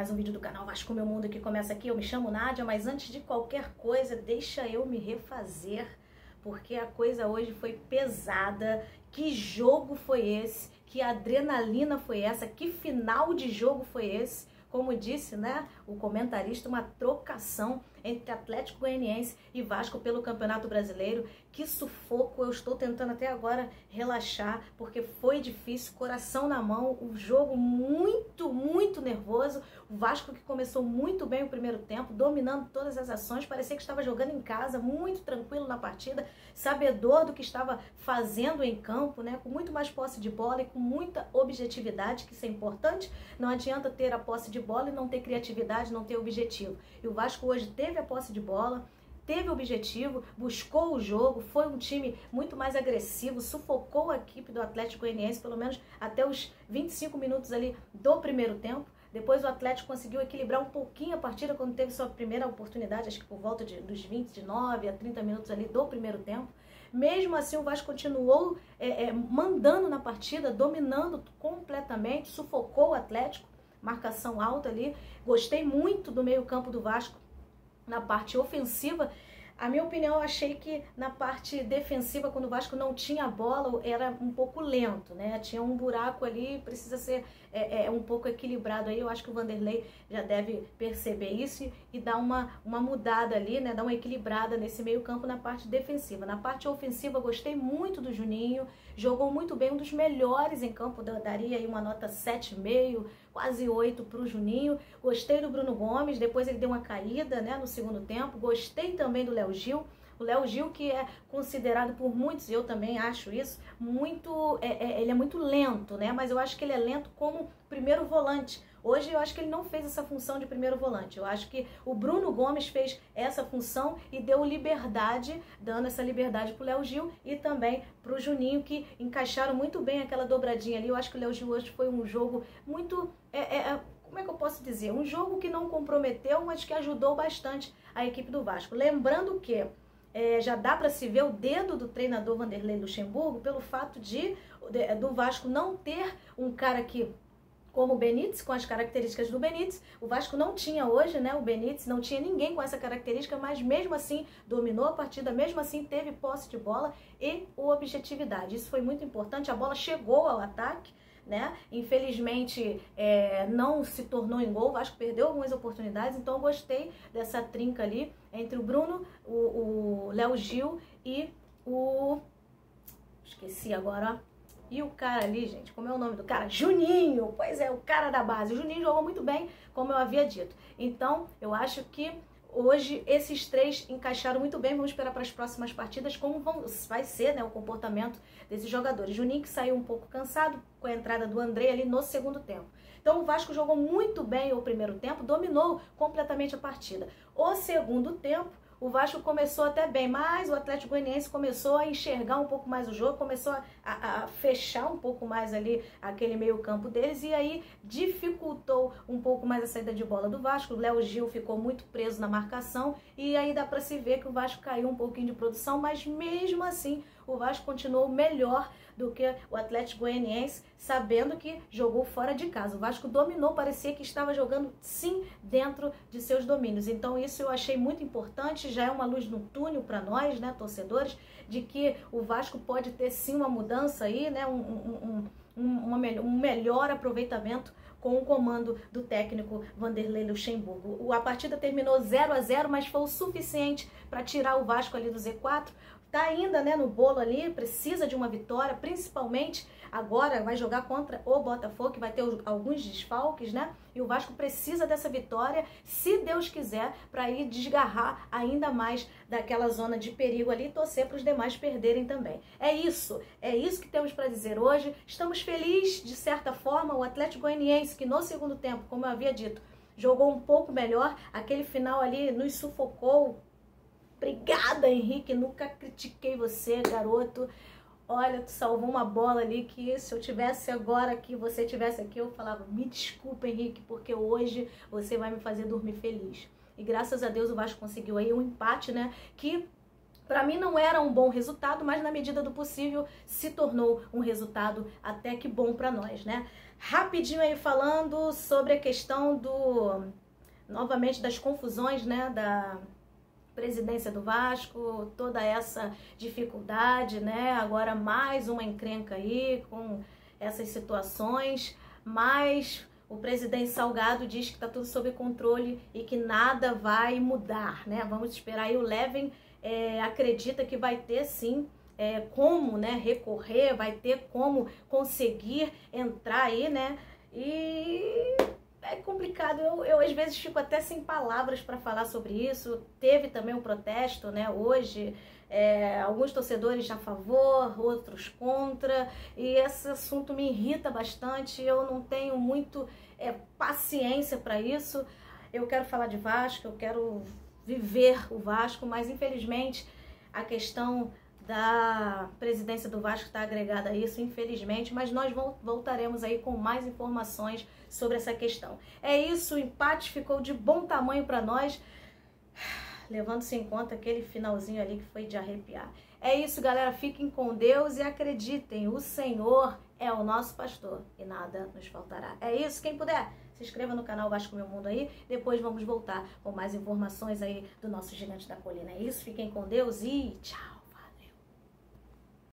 mais um vídeo do canal Vasco Meu Mundo que começa aqui. Eu me chamo Nádia, mas antes de qualquer coisa, deixa eu me refazer, porque a coisa hoje foi pesada. Que jogo foi esse? Que adrenalina foi essa? Que final de jogo foi esse? Como disse, né, o comentarista, uma trocação entre Atlético Goianiense e Vasco pelo Campeonato Brasileiro. Que sufoco, eu estou tentando até agora relaxar, porque foi difícil, coração na mão, o jogo muito nervoso. O Vasco que começou muito bem o primeiro tempo, dominando todas as ações, parecia que estava jogando em casa, muito tranquilo na partida, sabedor do que estava fazendo em campo, né, com muito mais posse de bola e com muita objetividade, que isso é importante. Não adianta ter a posse de bola e não ter criatividade, não ter objetivo. E o Vasco hoje teve a posse de bola, teve objetivo, buscou o jogo, foi um time muito mais agressivo, sufocou a equipe do Atlético Goianiense, pelo menos até os 25 minutos ali do primeiro tempo. Depois o Atlético conseguiu equilibrar um pouquinho a partida quando teve sua primeira oportunidade, acho que por volta dos 29 a 30 minutos ali do primeiro tempo. Mesmo assim o Vasco continuou mandando na partida, dominando completamente, sufocou o Atlético, marcação alta ali. Gostei muito do meio campo do Vasco na parte ofensiva. A minha opinião, eu achei que na parte defensiva, quando o Vasco não tinha a bola, era um pouco lento, né? Tinha um buraco ali, precisa ser um pouco equilibrado aí. Eu acho que o Vanderlei já deve perceber isso e dar uma mudada ali, né? Dar uma equilibrada nesse meio campo na parte defensiva. Na parte ofensiva, eu gostei muito do Juninho, jogou muito bem, um dos melhores em campo, eu daria aí uma nota 7,5, quase 8 para o Juninho. Gostei do Bruno Gomes, depois ele deu uma caída, né, no segundo tempo. Gostei também do Léo Gil. O Léo Gil, que é considerado por muitos, e eu também acho isso, ele é muito lento, né? Mas eu acho que ele é lento como primeiro volante. Hoje eu acho que ele não fez essa função de primeiro volante. Eu acho que o Bruno Gomes fez essa função e deu liberdade, dando essa liberdade para o Léo Gil e também para o Juninho, que encaixaram muito bem aquela dobradinha ali. Eu acho que o Léo Gil hoje foi um jogo muito... como é que eu posso dizer? Um jogo que não comprometeu, mas que ajudou bastante a equipe do Vasco. Lembrando que já dá para se ver o dedo do treinador Vanderlei Luxemburgo pelo fato do Vasco não ter um cara que, como o Benítez, com as características do Benítez. O Vasco não tinha hoje, né, o Benítez, não tinha ninguém com essa característica, mas mesmo assim dominou a partida, mesmo assim teve posse de bola e objetividade. Isso foi muito importante, a bola chegou ao ataque, né? Infelizmente não se tornou em gol, o Vasco perdeu algumas oportunidades, então eu gostei dessa trinca ali entre o Bruno, o Léo Gil e esqueci agora, ó. E o cara ali, gente, como é o nome do cara? Juninho! Pois é, o cara da base. O Juninho jogou muito bem, como eu havia dito. Então, eu acho que hoje esses três encaixaram muito bem. Vamos esperar para as próximas partidas como vai ser, né, o comportamento desses jogadores. Juninho que saiu um pouco cansado com a entrada do André ali no segundo tempo. Então o Vasco jogou muito bem o primeiro tempo, dominou completamente a partida. O segundo tempo, o Vasco começou até bem, mas o Atlético Goianiense começou a enxergar um pouco mais o jogo, começou a fechar um pouco mais ali aquele meio campo deles e aí dificultou um pouco mais a saída de bola do Vasco. O Léo Gil ficou muito preso na marcação e aí dá para se ver que o Vasco caiu um pouquinho de produção, mas mesmo assim o Vasco continuou melhor do que o Atlético Goianiense, sabendo que jogou fora de casa. O Vasco dominou, parecia que estava jogando sim dentro de seus domínios. Então isso eu achei muito importante, já é uma luz no túnel para nós, né, torcedores, de que o Vasco pode ter sim uma mudança aí, né, um melhor aproveitamento com o comando do técnico Vanderlei Luxemburgo. A partida terminou 0-0, mas foi o suficiente para tirar o Vasco ali do Z4. Tá ainda, né, no bolo ali, precisa de uma vitória, principalmente agora vai jogar contra o Botafogo, que vai ter alguns desfalques, né? E o Vasco precisa dessa vitória, se Deus quiser, para ir desgarrar ainda mais daquela zona de perigo ali e torcer para os demais perderem também. É isso que temos para dizer hoje. Estamos felizes, de certa forma, o Atlético Goianiense, que no segundo tempo, como eu havia dito, jogou um pouco melhor, aquele final ali nos sufocou. Obrigada, Henrique, nunca critiquei você, garoto. Olha, tu salvou uma bola ali que se eu tivesse agora aqui, você tivesse aqui, eu falava, me desculpa, Henrique, porque hoje você vai me fazer dormir feliz. E graças a Deus o Vasco conseguiu aí um empate, né, que Para mim não era um bom resultado, mas na medida do possível se tornou um resultado até que bom para nós, né? Rapidinho aí falando sobre a questão novamente das confusões, né, da presidência do Vasco, toda essa dificuldade, né? Agora mais uma encrenca aí com essas situações, mas o presidente Salgado diz que está tudo sob controle e que nada vai mudar, né? Vamos esperar aí. O Levin acredita que vai ter sim como, né, recorrer, vai ter como conseguir entrar aí, né? E é complicado, eu às vezes fico até sem palavras para falar sobre isso. Teve também um protesto, né, hoje, alguns torcedores a favor, outros contra, e esse assunto me irrita bastante. Eu não tenho muito paciência para isso. Eu quero falar de Vasco, eu quero viver o Vasco, mas infelizmente a questão da presidência do Vasco está agregada a isso, infelizmente, mas nós voltaremos aí com mais informações sobre essa questão. É isso, o empate ficou de bom tamanho para nós, levando-se em conta aquele finalzinho ali que foi de arrepiar. É isso, galera, fiquem com Deus e acreditem, o Senhor é o nosso pastor e nada nos faltará. É isso, quem puder, se inscreva no canal Vasco Meu Mundo aí, depois vamos voltar com mais informações aí do nosso Gigante da Colina. É isso, fiquem com Deus e tchau!